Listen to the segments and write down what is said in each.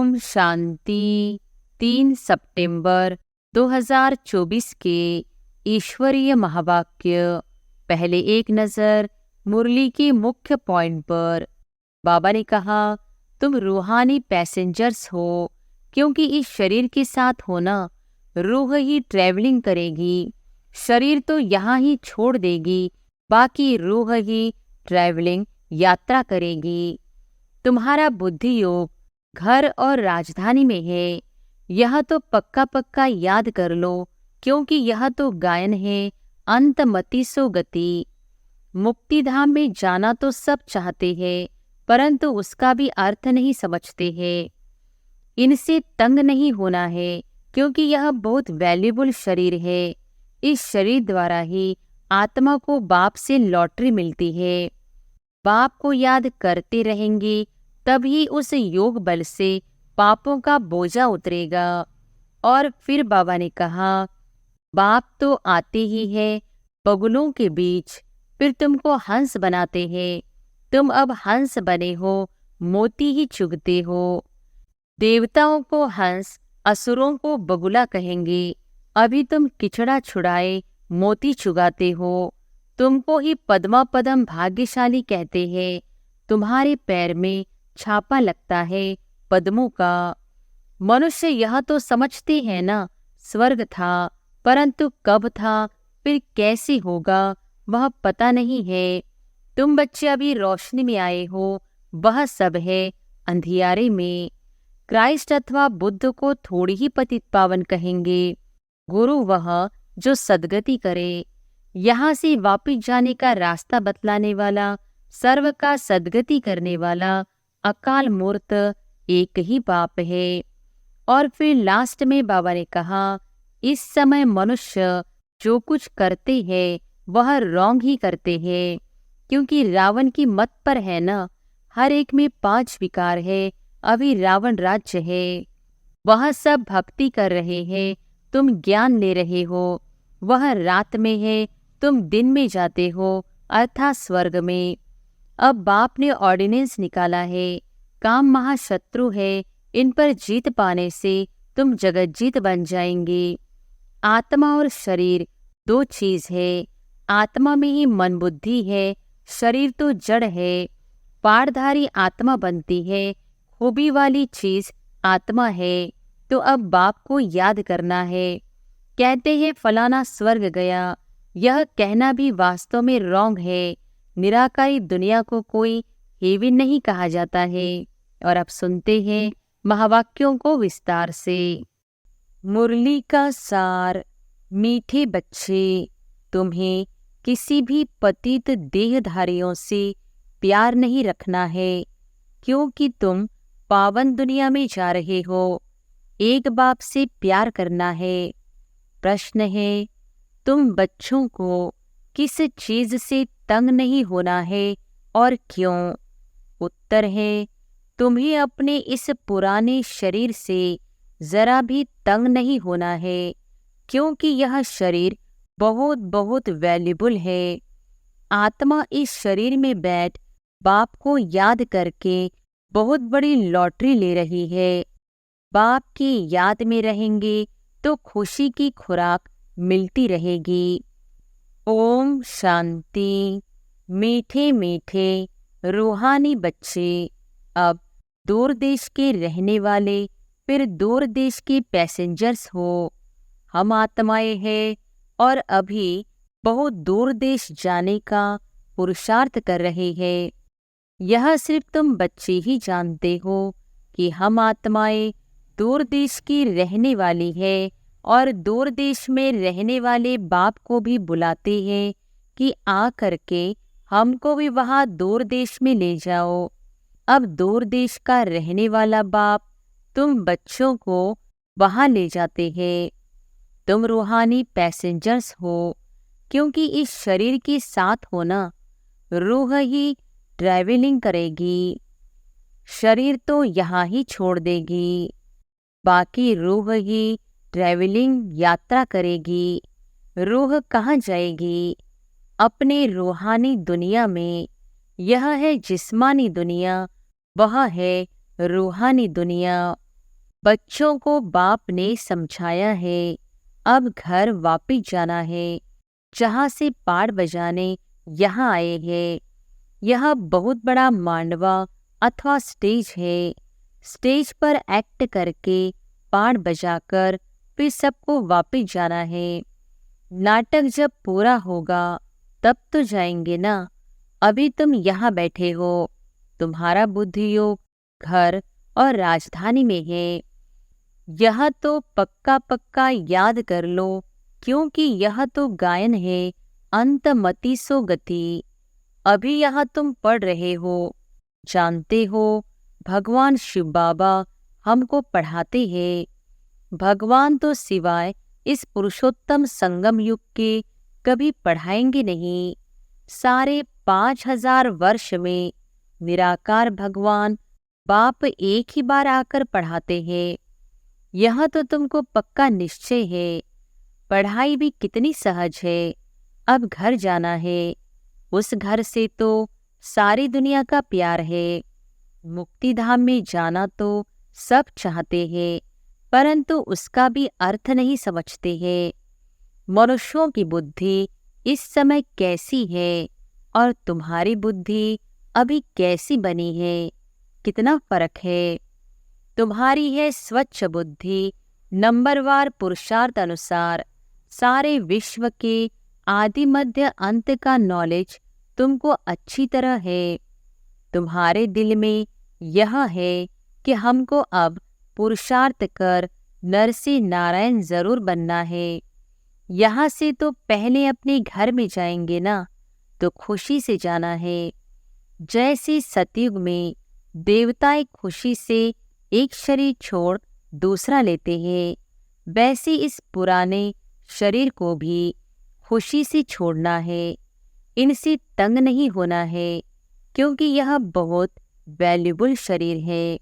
ओम शांति। 3 सितंबर 2024 के ईश्वरीय महावाक्य। पहले एक नज़र मुरली के मुख्य पॉइंट पर। बाबा ने कहा, तुम रूहानी पैसेंजर्स हो, क्योंकि इस शरीर के साथ होना, रूह ही ट्रैवलिंग करेगी। शरीर तो यहाँ ही छोड़ देगी, बाकी रूह ही ट्रैवलिंग यात्रा करेगी। तुम्हारा बुद्धि योग घर और राजधानी में है, यह तो पक्का पक्का याद कर लो, क्योंकि यह तो गायन है, अंतमति सो गति। मुक्ति धाम में जाना तो सब चाहते हैं, परंतु उसका भी अर्थ नहीं समझते हैं। इनसे तंग नहीं होना है, क्योंकि यह बहुत वैल्यूबल शरीर है। इस शरीर द्वारा ही आत्मा को बाप से लॉटरी मिलती है। बाप को याद करते रहेंगे, तभी उस योग बल से पापों का बोझा उतरेगा। और फिर बाबा ने कहा, बाप तो आते ही है बगुलों के बीच, फिर तुमको हंस बनाते हैं। तुम अब हंस बने हो, मोती ही चुगते हो। देवताओं को हंस, असुरों को बगुला कहेंगे। अभी तुम किचड़ा छुड़ाए मोती चुगाते हो। तुमको ही पद्मा पदम भाग्यशाली कहते हैं। तुम्हारे पैर में छापा लगता है पद्मों का। मनुष्य यह तो समझते हैं ना, स्वर्ग था, परंतु कब था, फिर कैसे होगा, वह पता नहीं है। तुम बच्चे अभी रोशनी में आए हो, वह सब है अंधियारे में। क्राइस्ट अथवा बुद्ध को थोड़ी ही पतित पावन कहेंगे। गुरु वह जो सद्गति करे। यहाँ से वापिस जाने का रास्ता बतलाने वाला, सर्व का सद्गति करने वाला अकाल मूर्त एक ही बाप है। और फिर लास्ट में बाबा ने कहा, इस समय मनुष्य जो कुछ करते हैं वह रॉन्ग ही करते हैं, क्योंकि रावण की मत पर है ना, हर एक में 5 विकार है। अभी रावण राज्य है, वह सब भक्ति कर रहे हैं, तुम ज्ञान ले रहे हो। वह रात में है, तुम दिन में जाते हो, अर्थात स्वर्ग में। अब बाप ने ऑर्डिनेंस निकाला है, काम महाशत्रु है, इन पर जीत पाने से तुम जगज्जीत बन जाएंगे। आत्मा और शरीर 2 चीज है। आत्मा में ही मन बुद्धि है, शरीर तो जड़ है। पारधारी आत्मा बनती है, खूबी वाली चीज आत्मा है। तो अब बाप को याद करना है। कहते हैं फलाना स्वर्ग गया, यह कहना भी वास्तव में रॉन्ग है। निराकारी दुनिया को कोई हेवन नहीं कहा जाता है। और अब सुनते हैं महावाक्यों को विस्तार से। मुरली का सार। मीठे बच्चे, तुम्हें किसी भी पतित देहधारियों से प्यार नहीं रखना है, क्योंकि तुम पावन दुनिया में जा रहे हो। एक बाप से प्यार करना है। प्रश्न है, तुम बच्चों को किस चीज से तंग नहीं होना है और क्यों? उत्तर है, तुम्हें अपने इस पुराने शरीर से जरा भी तंग नहीं होना है, क्योंकि यह शरीर बहुत बहुत वैल्यूबल है। आत्मा इस शरीर में बैठ बाप को याद करके बहुत बड़ी लॉटरी ले रही है। बाप की याद में रहेंगे तो खुशी की खुराक मिलती रहेगी। ओम शांति। मीठे मीठे रूहानी बच्चे, अब दूर देश के रहने वाले, फिर दूर देश के पैसेंजर्स हो। हम आत्माएं हैं और अभी बहुत दूर देश जाने का पुरुषार्थ कर रहे हैं। यह सिर्फ तुम बच्चे ही जानते हो कि हम आत्माएं दूर देश की रहने वाली है, और दूर देश में रहने वाले बाप को भी बुलाते हैं कि आ करके हमको भी वहाँ दूर देश में ले जाओ। अब दूर देश का रहने वाला बाप तुम बच्चों को वहाँ ले जाते हैं। तुम रूहानी पैसेंजर्स हो, क्योंकि इस शरीर के साथ होना, रूह ही ट्रैवलिंग करेगी। शरीर तो यहाँ ही छोड़ देगी, बाकी रूह ही ट्रैवलिंग यात्रा करेगी। रूह कहाँ जाएगी? अपने रूहानी दुनिया में। यह है जिस्मानी दुनिया, वह है रूहानी दुनिया। बच्चों को बाप ने समझाया है, अब घर वापिस जाना है, जहाँ से पाठ बजाने यहाँ आए हैं। यह बहुत बड़ा मांडवा अथवा स्टेज है। स्टेज पर एक्ट करके पाठ बजाकर फिर सबको वापिस जाना है। नाटक जब पूरा होगा तब तो जाएंगे ना। अभी तुम यहाँ बैठे हो, तुम्हारा बुद्धि योग घर और राजधानी में है। यह तो पक्का पक्का याद कर लो, क्योंकि यह तो गायन है अंतमति सो गति। अभी यहाँ तुम पढ़ रहे हो, जानते हो भगवान शिव बाबा हमको पढ़ाते हैं। भगवान तो सिवाय इस पुरुषोत्तम संगम युग के कभी पढ़ाएंगे नहीं। सारे 5000 वर्ष में निराकार भगवान बाप एक ही बार आकर पढ़ाते हैं। यह तो तुमको पक्का निश्चय है। पढ़ाई भी कितनी सहज है। अब घर जाना है। उस घर से तो सारी दुनिया का प्यार है। मुक्ति धाम में जाना तो सब चाहते हैं, परंतु उसका भी अर्थ नहीं समझते हैं। मनुष्यों की बुद्धि इस समय कैसी है और तुम्हारी बुद्धि अभी कैसी बनी है, कितना फर्क है। तुम्हारी है स्वच्छ बुद्धि, नंबरवार पुरुषार्थ अनुसार सारे विश्व के आदि मध्य अंत का नॉलेज तुमको अच्छी तरह है। तुम्हारे दिल में यह है कि हमको अब पुरुषार्थ कर नर से नारायण जरूर बनना है। यहाँ से तो पहले अपने घर में जाएंगे ना, तो खुशी से जाना है। जैसे सतयुग में देवताएं खुशी से एक शरीर छोड़ दूसरा लेते हैं, वैसे इस पुराने शरीर को भी खुशी से छोड़ना है। इनसे तंग नहीं होना है, क्योंकि यह बहुत वैल्यूबल शरीर है।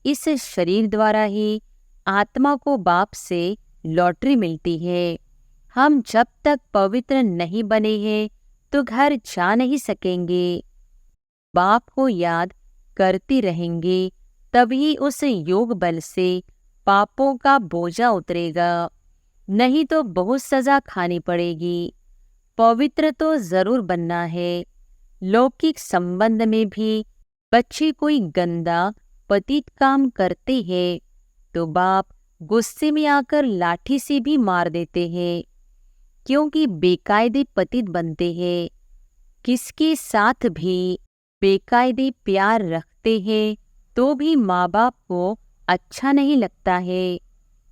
इस शरीर द्वारा ही आत्मा को बाप से लॉटरी मिलती है। हम जब तक पवित्र नहीं बने हैं तो घर जा नहीं सकेंगे। बाप को याद करती रहेंगे, तभी उस योग बल से पापों का बोझा उतरेगा, नहीं तो बहुत सजा खानी पड़ेगी। पवित्र तो जरूर बनना है। लौकिक संबंध में भी बच्चे कोई गंदा पतित काम करते हैं तो बाप गुस्से में आकर लाठी से भी मार देते हैं, क्योंकि बेकायदे पतित बनते हैं। किसके साथ भी बेकायदे प्यार रखते हैं तो भी माँ बाप को अच्छा नहीं लगता है।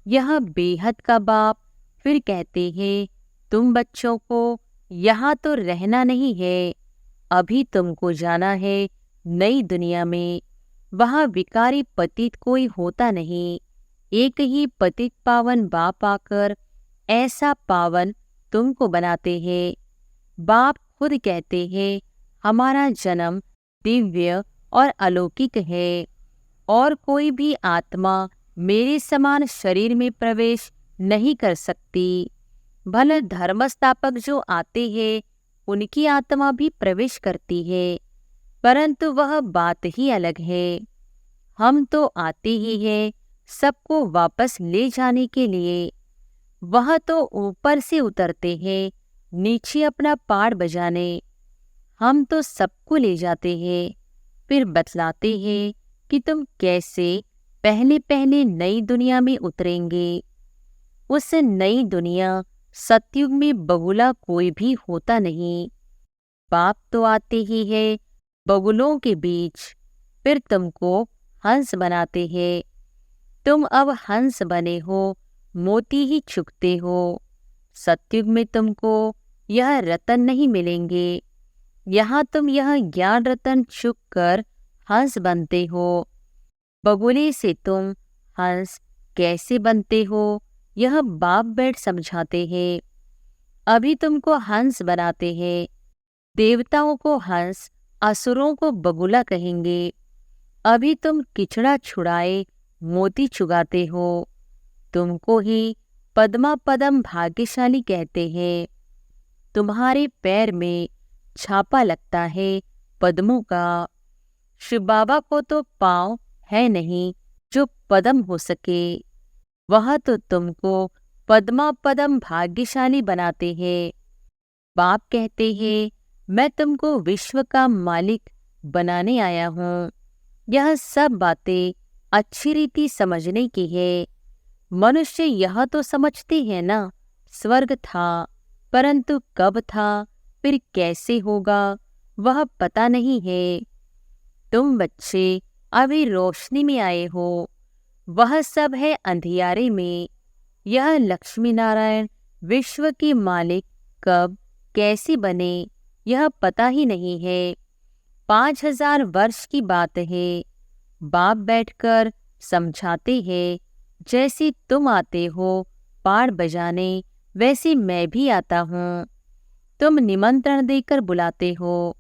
यह बेहद का बाप फिर कहते हैं, तुम बच्चों को यहाँ तो रहना नहीं है, अभी तुमको जाना है नई दुनिया में। वहाँ विकारी पतित कोई होता नहीं। एक ही पतित पावन बाप आकर ऐसा पावन तुमको बनाते हैं। बाप खुद कहते हैं, हमारा जन्म दिव्य और अलौकिक है, और कोई भी आत्मा मेरे समान शरीर में प्रवेश नहीं कर सकती। भले धर्म स्थापक जो आते हैं उनकी आत्मा भी प्रवेश करती है, परंतु वह बात ही अलग है। हम तो आते ही हैं सबको वापस ले जाने के लिए। वह तो ऊपर से उतरते हैं नीचे अपना पाठ बजाने। हम तो सबको ले जाते हैं, फिर बतलाते हैं कि तुम कैसे पहले पहले नई दुनिया में उतरेंगे। उस नई दुनिया सतयुग में बगुला कोई भी होता नहीं। बाप तो आते ही है बगुलों के बीच, फिर तुमको हंस बनाते हैं। तुम अब हंस बने हो, मोती ही चुगते हो। सतयुग में तुमको यह रतन नहीं मिलेंगे। यहाँ तुम यह ज्ञान रतन चुग कर हंस बनते हो। बगुले से तुम हंस कैसे बनते हो, यह बाप बैठ समझाते हैं। अभी तुमको हंस बनाते हैं। देवताओं को हंस, असुरों को बगुला कहेंगे। अभी तुम किचड़ा छुड़ाए मोती चुगाते हो। तुमको ही पद्मा पदम भाग्यशाली कहते हैं। तुम्हारे पैर में छापा लगता है पद्मों का। शिव बाबा को तो पाँव है नहीं, जो पदम हो सके। वह तो तुमको पद्मापदम भाग्यशाली बनाते हैं। बाप कहते हैं, मैं तुमको विश्व का मालिक बनाने आया हूँ। यह सब बातें अच्छी रीति समझने की है। मनुष्य यह तो समझते हैं ना, स्वर्ग था, परंतु कब था, फिर कैसे होगा, वह पता नहीं है। तुम बच्चे अभी रोशनी में आए हो, वह सब है अंधियारे में। यह लक्ष्मी नारायण विश्व के मालिक कब कैसे बने, यह पता ही नहीं है। 5000 वर्ष की बात है। बाप बैठकर समझाते हैं, जैसे तुम आते हो पाड़ बजाने, वैसे मैं भी आता हूँ। तुम निमंत्रण देकर बुलाते हो,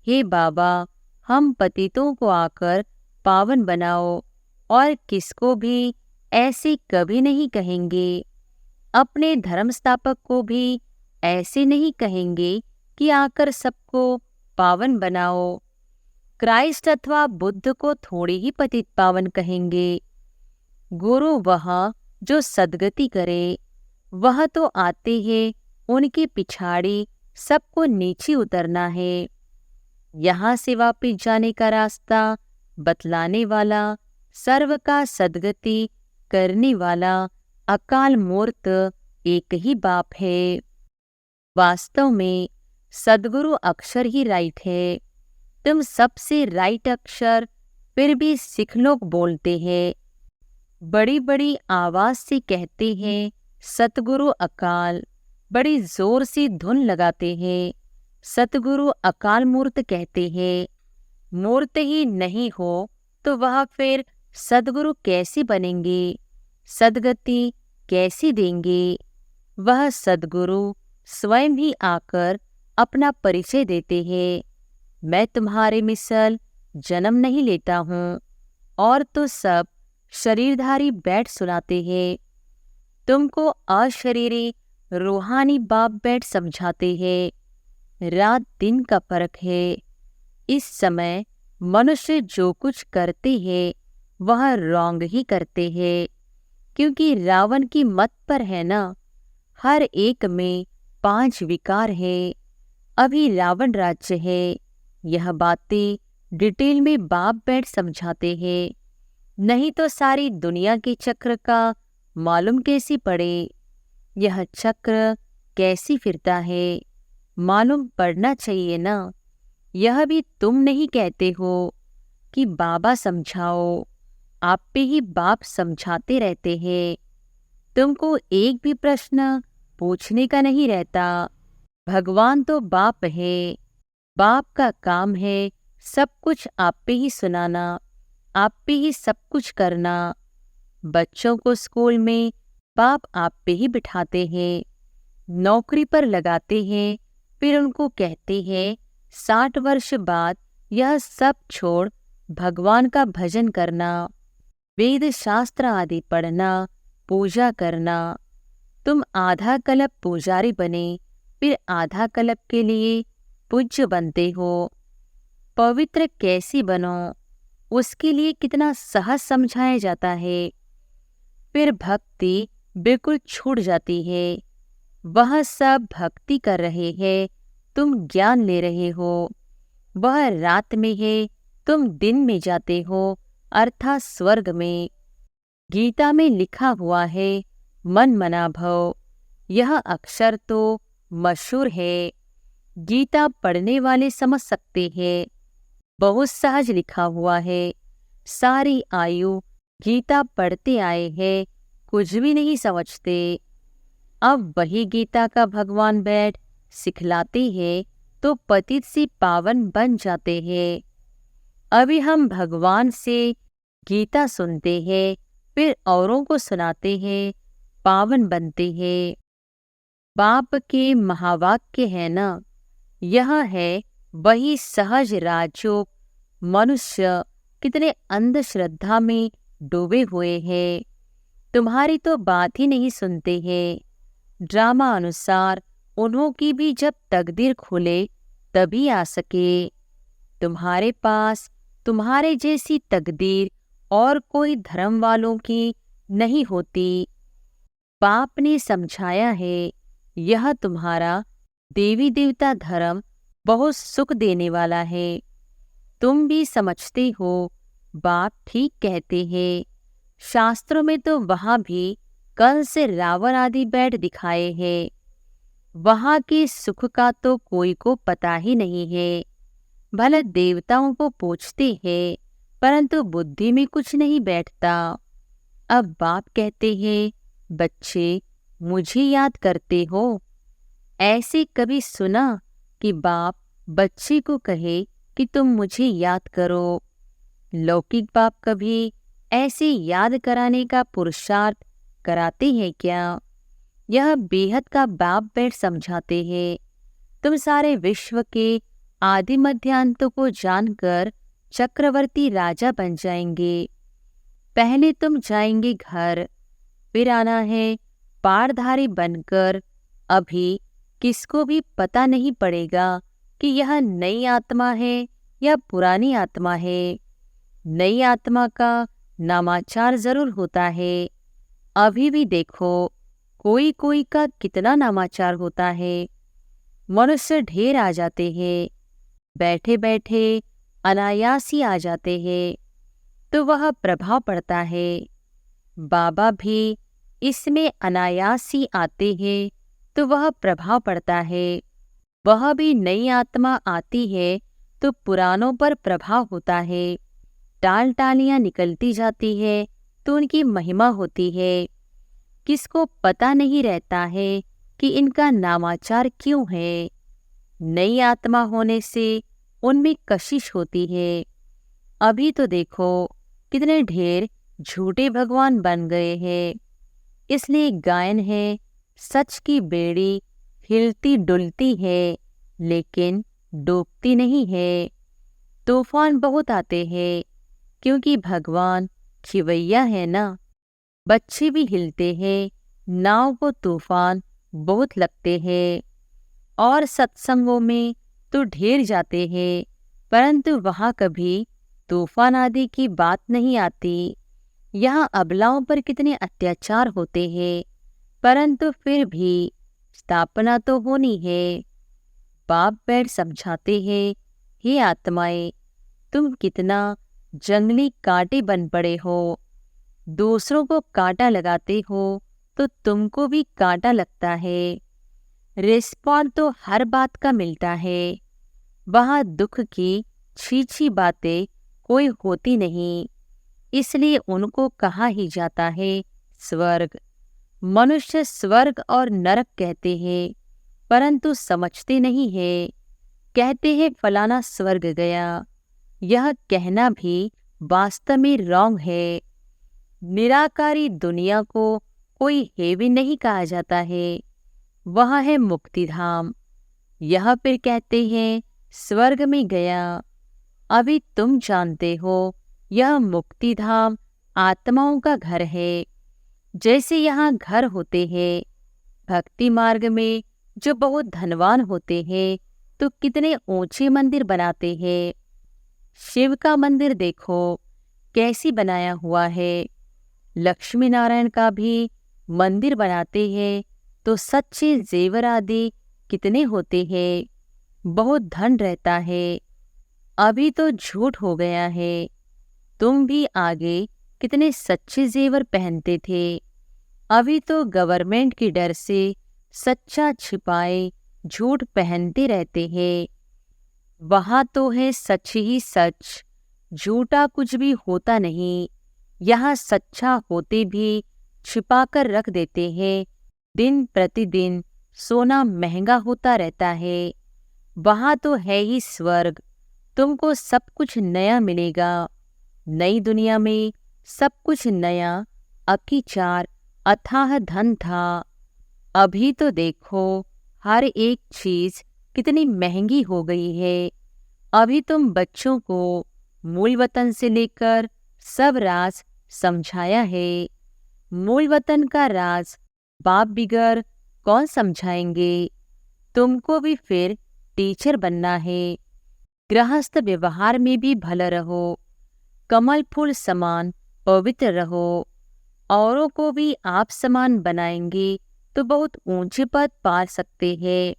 हे बाबा, हम पतितों को आकर पावन बनाओ, और किसको भी ऐसे कभी नहीं कहेंगे। अपने धर्म स्थापक को भी ऐसे नहीं कहेंगे कि आकर सबको पावन बनाओ। क्राइस्ट अथवा बुद्ध को थोड़ी ही पतित पावन कहेंगे। गुरु वह जो सद्गति करे, वह तो आते हैं, उनके पिछाड़ी सबको नीचे उतरना है। यहाँ से वापिस जाने का रास्ता बतलाने वाला, सर्व का सद्गति करने वाला अकाल मूर्त एक ही बाप है। वास्तव में सद्गुरु अक्षर ही राइट है। तुम सबसे राइट अक्षर फिर भी सिख लोग बोलते हैं, बड़ी बड़ी आवाज से कहते हैं सतगुरु अकाल, बड़ी जोर से धुन लगाते हैं सतगुरु अकाल मूर्त कहते हैं। मूर्त ही नहीं हो तो वह फिर सद्गुरु कैसे बनेंगे, सद्गति कैसे देंगे। वह सद्गुरु स्वयं ही आकर अपना परिचय देते हैं, मैं तुम्हारे मिसल जन्म नहीं लेता हूँ। और तो सब शरीरधारी बैठ सुनाते हैं, तुमको अशरीरी रूहानी बाप बैठ समझाते हैं। रात दिन का फर्क है। इस समय मनुष्य जो कुछ करते हैं वह रॉन्ग ही करते हैं, क्योंकि रावण की मत पर है ना, हर एक में 5 विकार है। अभी रावण राज्य है। यह बातें डिटेल में बाप बैठ समझाते हैं, नहीं तो सारी दुनिया के चक्र का मालूम कैसी पड़े। यह चक्र कैसी फिरता है, मालूम पड़ना चाहिए ना। यह भी तुम नहीं कहते हो कि बाबा समझाओ, आप पे ही बाप समझाते रहते हैं। तुमको एक भी प्रश्न पूछने का नहीं रहता। भगवान तो बाप है, बाप का काम है सब कुछ आप पे ही सुनाना, आप पे ही सब कुछ करना। बच्चों को स्कूल में बाप आप पे ही बिठाते हैं, नौकरी पर लगाते हैं, फिर उनको कहते हैं 60 वर्ष बाद यह सब छोड़ भगवान का भजन करना, वेद शास्त्र आदि पढ़ना, पूजा करना। तुम आधा कल्प पुजारी बने, फिर आधा कल्प के लिए पूज्य बनते हो। पवित्र कैसी बनो, उसके लिए कितना सहज समझाया जाता है। फिर भक्ति बिल्कुल छूट जाती है। वह सब भक्ति कर रहे हैं, तुम ज्ञान ले रहे हो। वह रात में है, तुम दिन में जाते हो, अर्थात स्वर्ग में। गीता में लिखा हुआ है मन मना भव। यह अक्षर तो मशहूर है, गीता पढ़ने वाले समझ सकते हैं। बहुत सहज लिखा हुआ है। सारी आयु गीता पढ़ते आए हैं, कुछ भी नहीं समझते। अब वही गीता का भगवान बैठ सिखलाते हैं तो पतित से पावन बन जाते हैं। अभी हम भगवान से गीता सुनते हैं, फिर औरों को सुनाते हैं, पावन बनते हैं। बाप के महावाक्य है ना, यह है वही सहज राजयोग। मनुष्य कितने अंधश्रद्धा में डूबे हुए हैं, तुम्हारी तो बात ही नहीं सुनते हैं। ड्रामा अनुसार उन्हों की भी जब तकदीर खुले तभी आ सके। तुम्हारे पास तुम्हारे जैसी तकदीर और कोई धर्म वालों की नहीं होती। बाप ने समझाया है, यह तुम्हारा देवी देवता धर्म बहुत सुख देने वाला है। तुम भी समझते हो, बाप ठीक कहते हैं। शास्त्रों में तो वहां भी कल से रावण आदि बैठ दिखाए हैं। वहां के सुख का तो कोई को पता ही नहीं है। भले देवताओं को पूछते हैं, परंतु बुद्धि में कुछ नहीं बैठता। अब बाप कहते हैं, बच्चे मुझे याद करते हो? ऐसे कभी सुना कि बाप बच्चे को कहे कि तुम मुझे याद करो? लौकिक बाप कभी ऐसे याद कराने का पुरुषार्थ कराते हैं क्या? यह बेहद का बाप बैठ समझाते हैं। तुम सारे विश्व के आदि मध्यांतों को जानकर चक्रवर्ती राजा बन जाएंगे। पहले तुम जाएंगे घर, फिर आना है पारधारी बनकर। अभी किसको भी पता नहीं पड़ेगा कि यह नई आत्मा है या पुरानी आत्मा है। नई आत्मा का नामाचार जरूर होता है। अभी भी देखो, कोई कोई का कितना नामाचार होता है। मनुष्य ढेर आ जाते हैं, बैठे बैठे अनायास ही आ जाते हैं, तो वह प्रभाव पड़ता है। बाबा भी इसमें अनायास ही आते हैं, तो वह प्रभाव पड़ता है। वह भी नई आत्मा आती है तो पुरानों पर प्रभाव होता है। टाल टालियां निकलती जाती है तो उनकी महिमा होती है। किसको पता नहीं रहता है कि इनका नामाचार क्यों है। नई आत्मा होने से उनमें कशिश होती है। अभी तो देखो, कितने ढेर झूठे भगवान बन गए हैं। इसलिए गायन है, सच की बेड़ी हिलती डुलती है, लेकिन डूबती नहीं है। तूफान बहुत आते हैं, क्योंकि भगवान खिवैया है ना। बच्चे भी हिलते हैं, नाव को तूफान बहुत लगते हैं। और सत्संगों में तो ढेर जाते हैं, परंतु वहाँ कभी तूफान आदि की बात नहीं आती। यहाँ अबलाओं पर कितने अत्याचार होते हैं, परंतु फिर भी स्थापना तो होनी है। बाप बैठ समझाते हैं, हे आत्माएं, तुम कितना जंगली कांटे बन पड़े हो। दूसरों को कांटा लगाते हो तो तुमको भी कांटा लगता है। रिस्पॉन्ड तो हर बात का मिलता है। वहाँ दुख की छी बातें कोई होती नहीं, इसलिए उनको कहा ही जाता है स्वर्ग। मनुष्य स्वर्ग और नरक कहते हैं, परंतु समझते नहीं है। कहते हैं फलाना स्वर्ग गया। यह कहना भी वास्तव में रॉन्ग है। निराकारी दुनिया को कोई हेवी नहीं कहा जाता है, वह है मुक्तिधाम। यह फिर कहते हैं स्वर्ग में गया। अभी तुम जानते हो, यह मुक्तिधाम आत्माओं का घर है। जैसे यहाँ घर होते हैं, भक्ति मार्ग में जो बहुत धनवान होते हैं तो कितने ऊंचे मंदिर बनाते हैं। शिव का मंदिर देखो कैसी बनाया हुआ है। लक्ष्मी नारायण का भी मंदिर बनाते हैं तो सच्चे जेवर आदि कितने होते हैं, बहुत धन रहता है। अभी तो झूठ हो गया है। तुम भी आगे कितने सच्चे जेवर पहनते थे। अभी तो गवर्नमेंट की डर से सच्चा छिपाए झूठ पहनते रहते हैं। वहाँ तो है सच ही सच, झूठा कुछ भी होता नहीं। यहाँ सच्चा होते भी छिपाकर रख देते हैं। दिन प्रतिदिन सोना महंगा होता रहता है। वहाँ तो है ही स्वर्ग। तुमको सब कुछ नया मिलेगा। नई दुनिया में सब कुछ नया, अकीचार अथाह धन था। अभी तो देखो, हर एक चीज कितनी महंगी हो गई है। अभी तुम बच्चों को मूल वतन से लेकर सब राज समझाया है। मूल वतन का राज बाप बिगर कौन समझाएंगे। तुमको भी फिर टीचर बनना है। गृहस्थ व्यवहार में भी भला रहो। कमल फूल समान पवित्र रहो। औरों को भी आप समान बनाएंगे तो बहुत ऊंचे पद पा सकते हैं।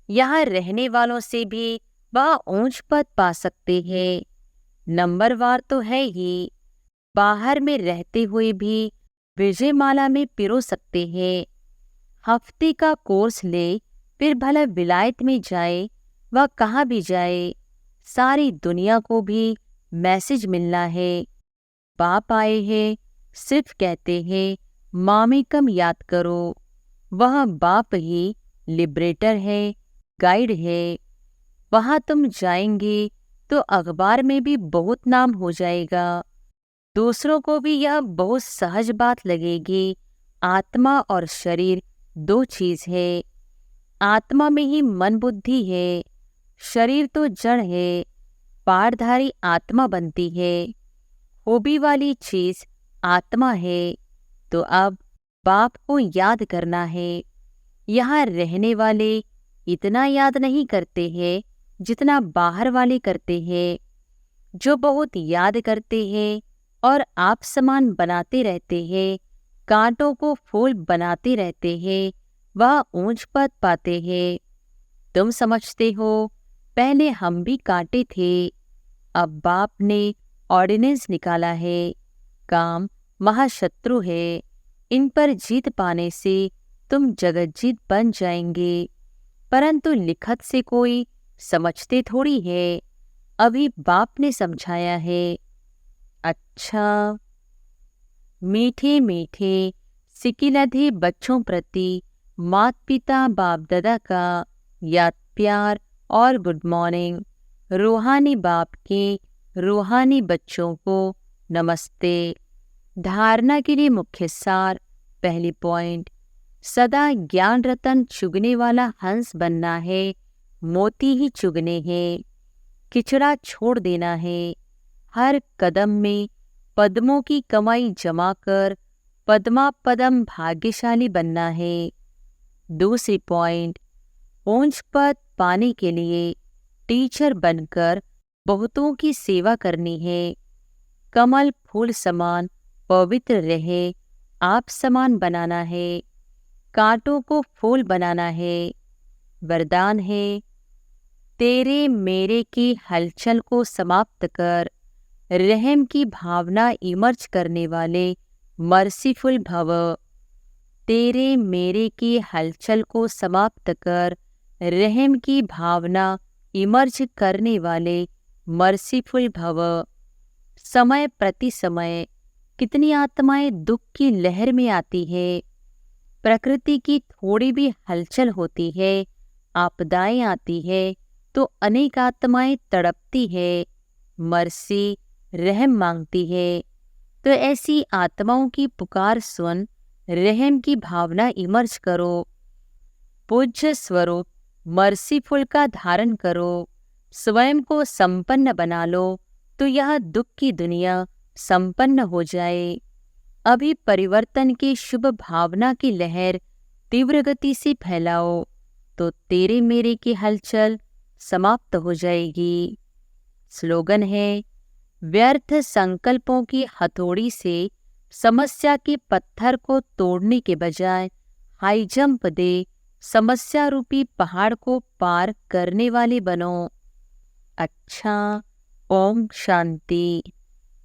यहाँ रहने वालों से भी वह ऊंच पद पा सकते हैं। नंबरवार तो है ही, बाहर में रहते हुए भी विजयमाला में पिरो सकते हैं। हफ्ते का कोर्स ले, फिर भला विलायत में जाए, वह कहाँ भी जाए, सारी दुनिया को भी मैसेज मिलना है। बाप आए हैं, सिर्फ कहते हैं मामिकम याद करो। वह बाप ही लिबरेटर है, गाइड है। वहाँ तुम जाएंगे तो अखबार में भी बहुत नाम हो जाएगा। दूसरों को भी यह बहुत सहज बात लगेगी। आत्मा और शरीर दो चीज है। आत्मा में ही मन बुद्धि है, शरीर तो जड़ है। पारधारी आत्मा बनती है, हॉबी वाली चीज आत्मा है। तो अब बाप को याद करना है। यहाँ रहने वाले इतना याद नहीं करते हैं जितना बाहर वाले करते हैं। जो बहुत याद करते हैं और आप समान बनाते रहते हैं, कांटों को फूल बनाते रहते हैं, वह ऊंच पद पाते हैं। तुम समझते हो पहले हम भी कांटे थे, अब बाप ने ऑर्डिनेंस निकाला है। काम महाशत्रु है, इन पर जीत पाने से तुम जगतजीत बन जाएंगे। परंतु लिखत से कोई समझते थोड़ी है, अभी बाप ने समझाया है। अच्छा, मीठे मीठे सिकिलधे बच्चों प्रति माता पिता बाप दादा का याद प्यार और गुड मॉर्निंग। रूहानी बाप के रूहानी बच्चों को नमस्ते। धारणा के लिए मुख्य सार। पहली पॉइंट, सदा ज्ञान रतन चुगने वाला हंस बनना है, मोती ही चुगने हैं। किचड़ा छोड़ देना है। हर कदम में पद्मों की कमाई जमा कर पद्मा पदम भाग्यशाली बनना है। दूसरी पॉइंट, ऊंच पद पाने के लिए टीचर बनकर बहुतों की सेवा करनी है। कमल फूल समान पवित्र रहे, आप समान बनाना है, कांटों को फूल बनाना है। वरदान है, तेरे मेरे की हलचल को समाप्त कर, रहम की भावना इमर्ज करने वाले मर्सीफुल भव। तेरे मेरे की हलचल को समाप्त कर, रहम की भावना इमर्ज करने वाले मर्सीफुल भव। समय प्रति समय कितनी आत्माएं दुख की लहर में आती है। प्रकृति की थोड़ी भी हलचल होती है, आपदाएं आती है तो अनेक आत्माएं तड़पती है, मर्सी रहम मांगती है। तो ऐसी आत्माओं की पुकार सुन रहम की भावना इमर्ज करो। पूज्य स्वरूप मर्सीफुल का धारण करो। स्वयं को संपन्न बना लो तो यह दुख की दुनिया संपन्न हो जाए। अभी परिवर्तन की शुभ भावना की लहर तीव्र गति से फैलाओ तो तेरे मेरे की हलचल समाप्त हो जाएगी। स्लोगन है, व्यर्थ संकल्पों की हथौड़ी से समस्या के पत्थर को तोड़ने के बजाय हाई जंप दे समस्या रूपी पहाड़ को पार करने वाले बनो। अच्छा, ओम शांति।